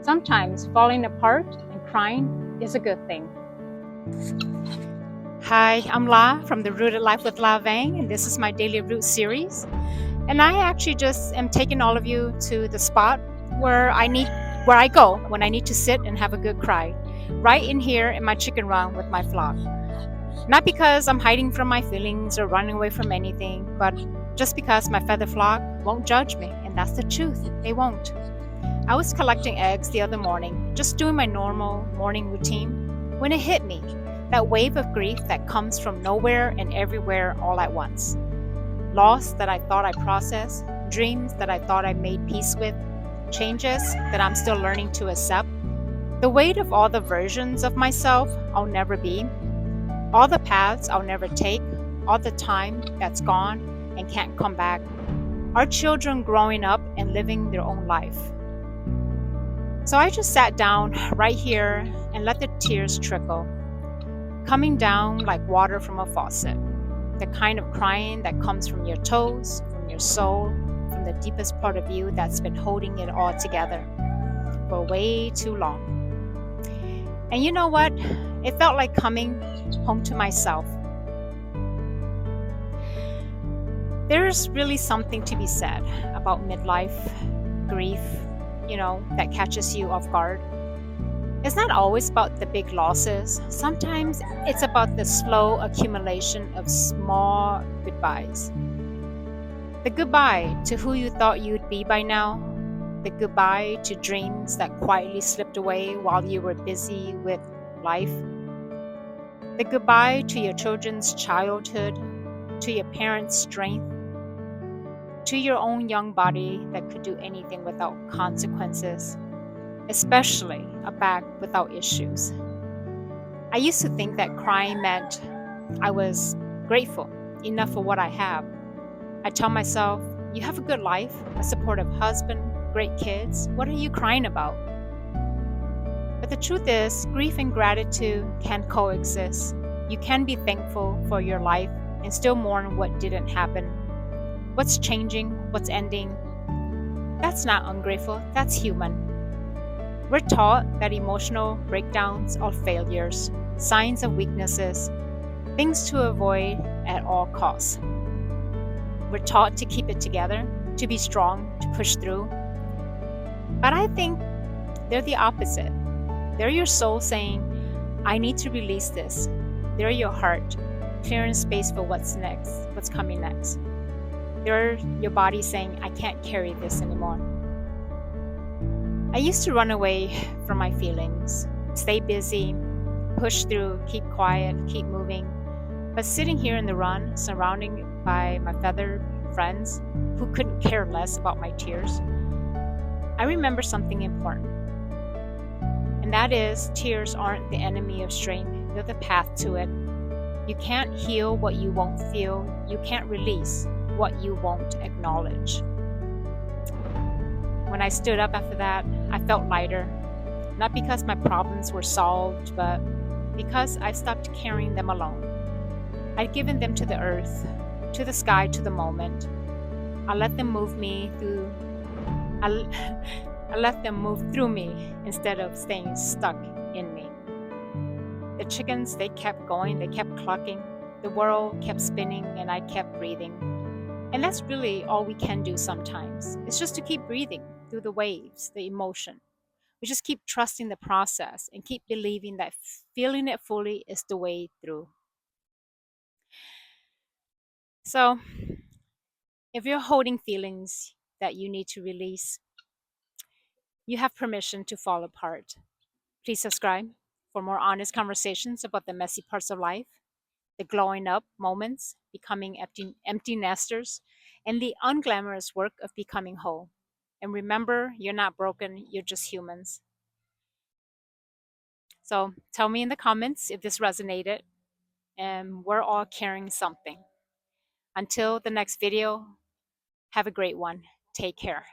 Sometimes falling apart and crying is a good thing. Hi, I'm La from the Rooted Life with La Vang, and this is my Daily Root series. And I actually just am taking all of you to the spot where I go when I need to sit and have a good cry, right in here in my chicken run with my flock. Not because I'm hiding from my feelings or running away from anything, but just because my feather flock won't judge me, and that's the truth. They won't. I was collecting eggs the other morning, just doing my normal morning routine, when it hit me, that wave of grief that comes from nowhere and everywhere all at once. Loss that I thought I processed, dreams that I thought I made peace with, changes that I'm still learning to accept, the weight of all the versions of myself I'll never be, all the paths I'll never take, all the time that's gone and can't come back, our children growing up and living their own life. So I just sat down right here and let the tears trickle, coming down like water from a faucet. The kind of crying that comes from your toes, from your soul, from the deepest part of you that's been holding it all together for way too long. And you know what? It felt like coming home to myself. There's really something to be said about midlife, grief, that catches you off guard. It's not always about the big losses. Sometimes it's about the slow accumulation of small goodbyes. The goodbye to who you thought you'd be by now. The goodbye to dreams that quietly slipped away while you were busy with life. The goodbye to your children's childhood, to your parents' strength, to your own young body that could do anything without consequences, especially a back without issues. I used to think that crying meant I was grateful enough for what I have. I tell myself, you have a good life, a supportive husband, great kids. What are you crying about? But the truth is, grief and gratitude can coexist. You can be thankful for your life and still mourn what didn't happen. What's changing, what's ending. That's not ungrateful, that's human. We're taught that emotional breakdowns are failures, signs of weaknesses, things to avoid at all costs. We're taught to keep it together, to be strong, to push through. But I think they're the opposite. They're your soul saying, I need to release this. They're your heart, clearing space for what's next, what's coming next. They're your body saying, I can't carry this anymore. I used to run away from my feelings, stay busy, push through, keep quiet, keep moving. But sitting here in the run, surrounded by my feathered friends who couldn't care less about my tears, I remember something important. And that is, tears aren't the enemy of strength, they're the path to it. You can't heal what you won't feel. You can't release what you won't acknowledge. When I stood up after that, I felt lighter. Not because my problems were solved, but because I stopped carrying them alone. I'd given them to the earth, to the sky, to the moment. I let them move me through. I let them move through me instead of staying stuck in me. The chickens, they kept going, they kept clucking. The world kept spinning and I kept breathing. And that's really all we can do sometimes. It's just to keep breathing through the waves, the emotion. We just keep trusting the process and keep believing that feeling it fully is the way through. So, if you're holding feelings that you need to release, you have permission to fall apart. Please subscribe for more honest conversations about the messy parts of life, the glowing up moments, becoming empty nesters, and the unglamorous work of becoming whole. And remember, you're not broken, you're just humans. So tell me in the comments if this resonated, and we're all carrying something. Until the next video, have a great one. Take care.